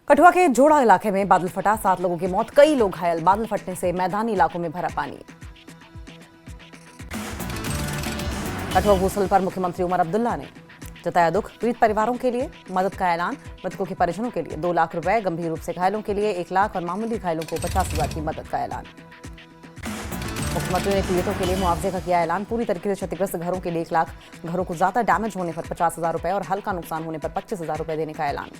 कठुआ के जोड़ा इलाके में बादल फटा, 7 लोगों की मौत, कई लोग घायल। बादल फटने से मैदानी इलाकों में भरा पानी। कठुआ भूस्खलन पर मुख्यमंत्री उमर अब्दुल्ला ने जताया दुख, पीड़ित परिवारों के लिए मदद का ऐलान। मृतकों के परिजनों के लिए 2 लाख रुपए, गंभीर रूप से घायलों के लिए 1 लाख और मामूली घायलों को 50,000 की मदद का ऐलान। मुख्यमंत्री ने पीड़ितों के लिए मुआवजे का किया ऐलान। पूरी तरीके से क्षतिग्रस्त घरों के लिए 1 लाख, घरों को ज्यादा डैमेज होने पर 50,000 रुपए और हल्का नुकसान होने पर 25,000 रुपए देने का ऐलान।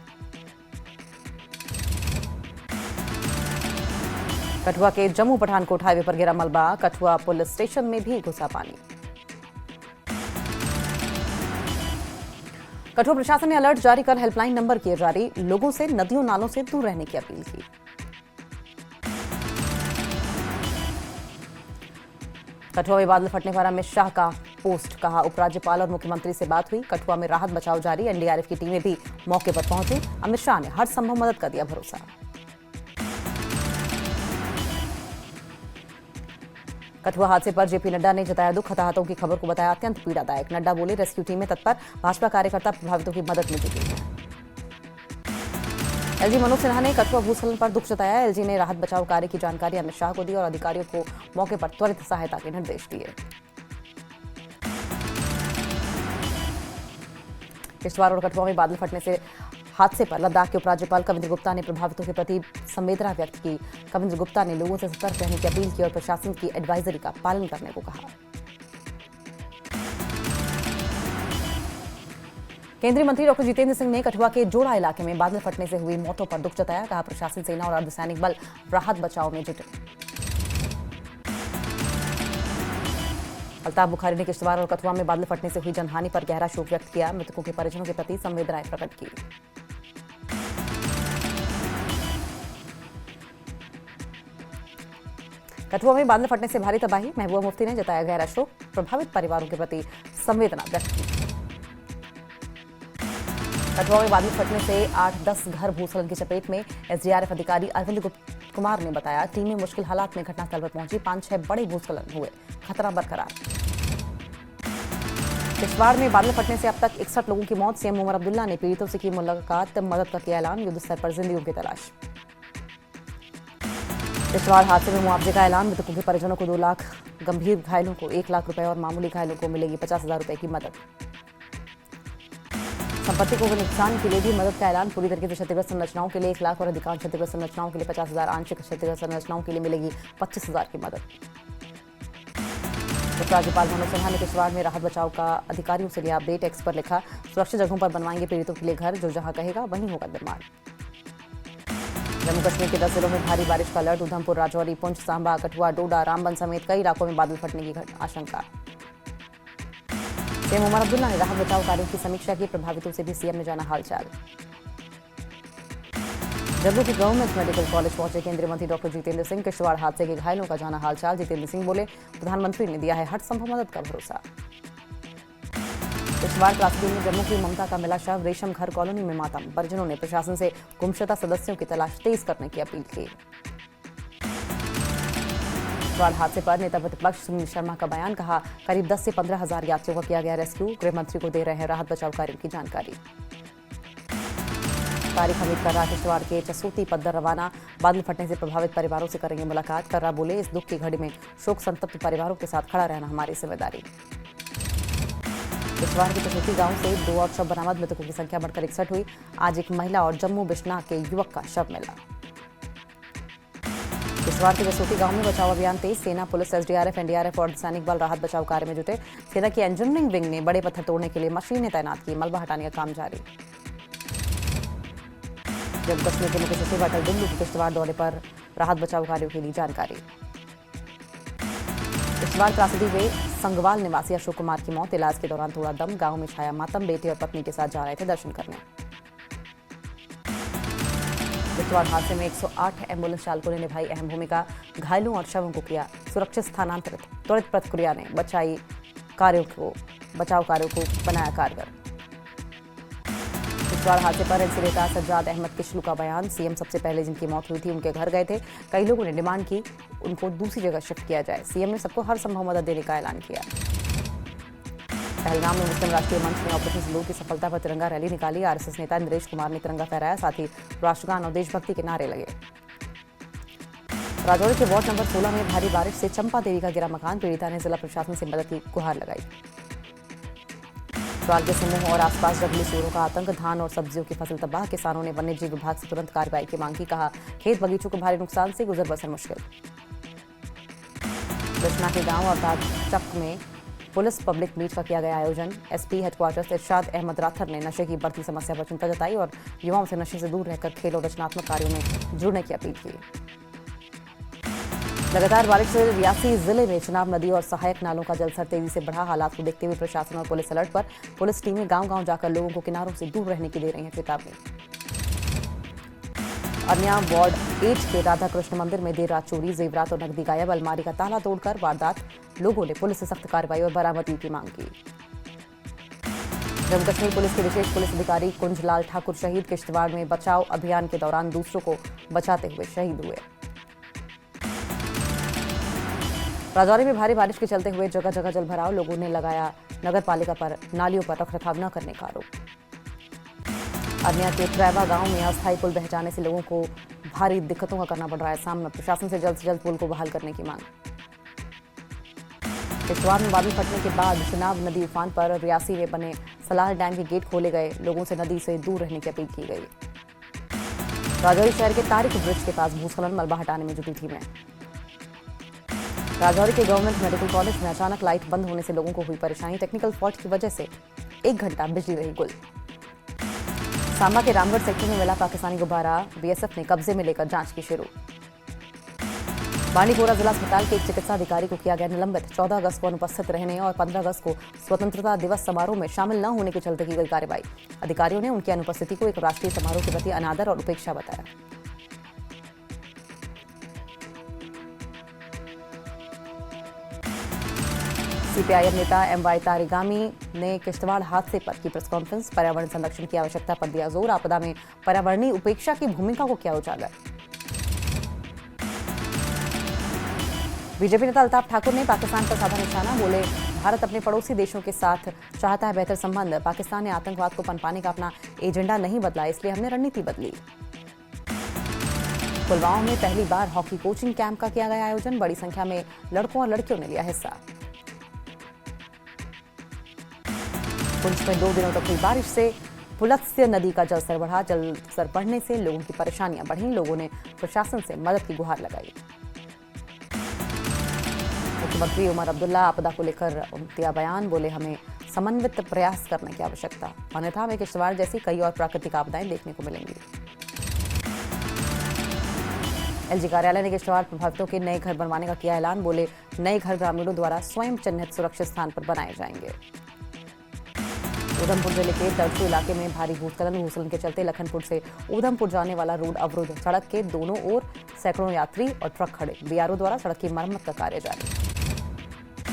कठुआ के जम्मू पठानकोट हाईवे पर गिरा मलबा, कठुआ पुलिस स्टेशन में भी घुसा पानी। कठुआ प्रशासन ने अलर्ट जारी कर हेल्पलाइन नंबर किए जारी, लोगों से नदियों नालों से दूर रहने की अपील की। कठुआ में बादल फटने पर अमित शाह का पोस्ट, कहा उपराज्यपाल और मुख्यमंत्री से बात हुई। कठुआ में राहत बचाव जारी, एनडीआरएफ की टीमें भी मौके पर पहुंची। अमित शाह ने हर संभव मदद का दिया भरोसा। कठुआ हादसे पर जेपी नड्डा ने जताया दुख, हताहतों की खबर को बताया अत्यंत पीड़ादायक। नड्डा बोले रेस्क्यू टीमें तत्पर, भाजपा कार्यकर्ता प्रभावितों की मदद में जुटे हैं। एलजी मनोज सिन्हा ने कठुआ भूस्खलन पर दुख जताया। एलजी ने राहत बचाव कार्य की जानकारी अमित शाह को दी और अधिकारियों को मौके पर त्वरित सहायता के निर्देश दिए। किश्तवाड़ और कठुआ में बादल फटने से हादसे पर लद्दाख के उपराज्यपाल कविंद्र गुप्ता ने प्रभावितों के प्रति संवेदना व्यक्त की। कविंद्र गुप्ता ने लोगों से सतर्क रहने की अपील की और प्रशासन की एडवाइजरी का पालन करने को कहा। केंद्रीय मंत्री डॉक्टर जितेंद्र सिंह ने कठुआ के जोड़ा इलाके में बादल फटने से हुई मौतों पर दुख जताया। कहा प्रशासन, सेना और अर्धसैनिक बल राहत बचाव में जुटे। अल्ताफ बुखारी ने किश्तवाड़ और कठुआ में बादल फटने से हुई जनहानि पर गहरा शोक व्यक्त किया। मृतकों के परिजनों के प्रति संवेदनाएं प्रकट की। कठुआ में बादल फटने से भारी तबाही, महबूबा मुफ्ती ने जताया गहरा शोक, प्रभावित परिवारों के प्रति संवेदना व्यक्त की। कठुआ में बादल फटने से 8-10 घर भूस्खलन की चपेट में। एसडीआरएफ अधिकारी अरविंद कुमार ने बताया टीमें मुश्किल हालात में घटनास्थल पर पहुंची। 5-6 बड़े भूस्खलन हुए, खतरा बरकरार। किश्तवाड़ में बादल फटने से अब तक 61 लोगों की मौत। सीएम उमर अब्दुल्ला ने पीड़ितों से की मुलाकात, मदद का किया ऐलान। युद्ध स्तर पर जिंदगियों की तलाश। किश्तवाड़ हादसे में मुआवजे का ऐलान। मृतकों के परिजनों को 2 लाख, गंभीर घायलों को 1 लाख रुपए और मामूली घायलों को मिलेगी 50,000 रुपए की मदद। संपत्ति को नुकसान के लिए भी मदद का ऐलान। पूरी तरीके से क्षतिग्रस्त संरचनाओं के लिए 1 लाख और अधिकांश क्षतिग्रस्त संरचनाओं के लिए 50,000, आंशिक क्षतिग्रस्त संरचनाओं के लिए मिलेगी 25,000 की मदद। उपराज्यपाल मनोज सिन्हा ने किश्तवाड़ में राहत बचाव का अधिकारियों से लिया अपडेट। एक्स पर लिखा, सुरक्षित जगहों पर बनवाएंगे पीड़ितों के लिए घर, जो जहां कहेगा वहीं होगा निर्माण। जम्मू कश्मीर के 10 जिलों में भारी बारिश का अलर्ट। उधमपुर, राजौरी, पुंछ, सांबा, कठुआ, डोडा, रामबन समेत कई इलाकों में बादल फटने की आशंका। सीएम उमर अब्दुल्ला ने राहत बचाव कार्यों की समीक्षा की। प्रभावितों से भी सीएम ने जाना हालचाल। जम्मू के गवर्नमेंट मेडिकल कॉलेज पहुंचे केंद्रीय मंत्री डॉक्टर जितेंद्र सिंह। किश्तवाड़ हादसे के घायलों का जाना हालचाल। जितेंद्र सिंह बोले प्रधानमंत्री ने दिया है हर संभव मदद का भरोसा। किश्तवाड़ त्रासदी में जम्मू की ममता का मिला शव। रेशम घर कॉलोनी में मातम। परिजनों ने प्रशासन से गुमशुदा सदस्यों की तलाश तेज करने की अपील की। किश्तवाड़ हादसे पर नेता प्रतिपक्ष सुनील शर्मा का बयान, कहा करीब 10 से 15,000 यात्रियों का किया गया रेस्क्यू। गृह मंत्री को दे रहे हैं राहत बचाव कार्यों की जानकारी। तारिक हमीद कर्रा किश्तवाड़ के चसूती पद्दर रवाना। बादल फटने से प्रभावित परिवारों से करेंगे मुलाकात। कर्रा बोले इस दुख की घड़ी में शोक संतप्त परिवारों के साथ खड़ा रहना हमारी जिम्मेदारी। किश्तवाड़ के चसूती गांव से 2 और शव बरामद। मृतकों की संख्या बढ़कर 61 हुई। आज एक महिला और जम्मू बिश्नाह के युवक का शव मिला। किश्तवाड़ के जसूती गांव में बचाव अभियान तेज। सेना, पुलिस, एसडीआरएफ, एनडीआरएफ और अर्धसैनिक बल राहत बचाव कार्य में जुटे। सेना की इंजीनियरिंग विंग ने बड़े पत्थर तोड़ने के लिए मशीनें तैनात की। मलबा हटाने का काम जारी। जम्मू कश्मीर के मुख्य सचिव अटल डुल्लू के किश्तवाड़ दौरे पर राहत बचाव कार्यों के लिए जानकारी। किश्तवाड़ त्रासदी में संगवाल निवासी अशोक कुमार की मौत। इलाज के दौरान तोड़ा दम। गांव में छाया मातम। बेटे और पत्नी के साथ जा रहे थे दर्शन करने। किश्तवाड़ हादसे में 108 एम्बुलेंस चालकों ने निभाई अहम भूमिका। घायलों और शवों को किया सुरक्षित स्थानांतरित। त्वरित प्रतिक्रिया ने बचाव कार्यों को बनाया कारगर। किश्तवाड़ हादसे पर एनसी नेता सज्जाद अहमद किशलू का बयान, सीएम सबसे पहले जिनकी मौत हुई थी उनके घर गए थे। कई लोगों ने डिमांड की उनको दूसरी जगह शिफ्ट किया जाए। सीएम ने सबको हर संभव मदद देने का ऐलान किया। पहलगाम में मुस्लिम राष्ट्रीय मंच ने ऑपरेशन सिंदूर की सफलता पर तिरंगा रैली निकाली। आरएसएस नेता नरेश कुमार ने तिरंगा फहराया, साथ ही राष्ट्रगान और देशभक्ति के नारे लगे। राजौरी के वार्ड नंबर 16 में भारी बारिश से चंपा देवी का गिरा मकान। पीड़िता ने जिला प्रशासन से मदद की गुहार लगाई। ट्राल के समूह और आसपास जंगली सूरों का आतंक, धान और सब्जियों की फसल तबाह। किसानों ने वन्य जीव विभाग से तुरंत कार्रवाई की मांग की। कहा, खेत बगीचों को भारी नुकसान से गुजर बसर मुश्किल। कृष्णा के गांव और चक में पुलिस पब्लिक मीट का किया गया आयोजन। एसपी हेडक्वार्टर्स इरशाद अहमद राथर ने नशे की बढ़ती समस्या पर चिंता जताई और युवाओं से नशे से दूर रहकर खेल और रचनात्मक कार्यों में जुड़ने की अपील की। लगातार बारिश से रियासी जिले में चिनाब नदी और सहायक नालों का जलस्तर तेजी से बढ़ा। हालात को देखते हुए प्रशासन और पुलिस अलर्ट पर। पुलिस टीमें गांव-गांव जाकर लोगों को किनारों से दूर रहने की दे रही हैं चेतावनी। अन्या वार्ड 8 के राधा कृष्ण मंदिर में देर रात चोरी, जेवरात और नकदी गायब। अलमारी का ताला तोड़कर वारदात। लोगों ने पुलिस से सख्त कार्रवाई और बरामदगी की मांग की। जम्मू कश्मीर पुलिस के विशेष पुलिस अधिकारी कुंजलाल ठाकुर शहीद। किश्तवाड़ में बचाव अभियान के दौरान दूसरों को बचाते हुए शहीद हुए। राजौरी में भारी बारिश के चलते हुए जगह जगह जलभराव। लोगों ने लगाया नगर पालिका पर नालियों पर रखरखाव न करने का आरोप। अन्य के ट्रैवा गांव में अस्थायी पुल बह जाने से लोगों को भारी दिक्कतों का करना पड़ रहा है सामना। प्रशासन से जल्द पुल को बहाल करने की मांग। किश्तवाड़ में बादल फटने के बाद चिनाब नदी उफान पर। रियासी में बने सलाह डैम के गेट खोले गए। लोगों से नदी से दूर रहने की अपील की गई। राजौरी शहर के तारिक ब्रिज के पास भूस्खलन, मलबा हटाने में जुटी टीमें। राजौरी के गवर्नमेंट मेडिकल कॉलेज में अचानक लाइट बंद होने से लोगों को हुई परेशानी। टेक्निकल फॉल्ट की वजह से 1 घंटा बिजली रही गुल। सांबा के रामगढ़ सेक्टर में मिला पाकिस्तानी गुब्बारा। बीएसएफ ने कब्जे में लेकर जांच की शुरू। बांडीपोरा जिला अस्पताल के एक चिकित्सा अधिकारी को किया गया निलंबित। 14 अगस्त को अनुपस्थित रहने और 15 अगस्त को स्वतंत्रता दिवस समारोह में शामिल न होने के चलते की गई कार्रवाई। अधिकारियों ने उनकी अनुपस्थिति को एक राष्ट्रीय समारोह के प्रति अनादर और उपेक्षा बताया। सीपीआईएम नेता एमवाई तारिगामी ने किश्तवाड़ हादसे पर की प्रेस कॉन्फ्रेंस। पर्यावरण संरक्षण की आवश्यकता पर दिया जोर। आपदा में पर्यावरणीय उपेक्षा की भूमिका को किया उजागर। बीजेपी नेता अल्ताफ ठाकुर ने पाकिस्तान पर साधा निशाना। बोले, भारत अपने पड़ोसी देशों के साथ चाहता है बेहतर संबंध। पाकिस्तान ने आतंकवाद को पनपाने का अपना एजेंडा नहीं बदला, इसलिए हमने रणनीति बदली। पुलवामा में पहली बार हॉकी कोचिंग कैंप का किया गया आयोजन। बड़ी संख्या में लड़कों और लड़कियों ने लिया हिस्सा। पुंछ में 2 दिनों तक हुई बारिश से पुलत्स्य नदी का जलस्तर बढ़ा। जलस्तर बढ़ने से लोगों की परेशानियां बढ़ी। लोगों ने प्रशासन से मदद की गुहार लगाई। मुख्यमंत्री उमर अब्दुल्ला आपदा को लेकर दिया बयान। बोले, हमें समन्वित प्रयास करने की आवश्यकता, अन्यथा हमें किश्तवाड़ जैसी कई और प्राकृतिक आपदाएं देखने को मिलेंगी। एलजी कार्यालय ने किश्तवाड़ प्रभावितों के नए घर बनवाने का किया ऐलान। बोले, नए घर ग्रामीणों द्वारा स्वयं चिन्हित सुरक्षित स्थान पर बनाए जाएंगे। उधमपुर जिले के दरसू इलाके में भारी भूस्खलन के चलते लखनपुर से उधमपुर जाने वाला रोड अवरुद्ध। सड़क के दोनों ओर सैकड़ों यात्री और ट्रक खड़े। बीआरओ द्वारा सड़क की मरम्मत का कार्य जारी।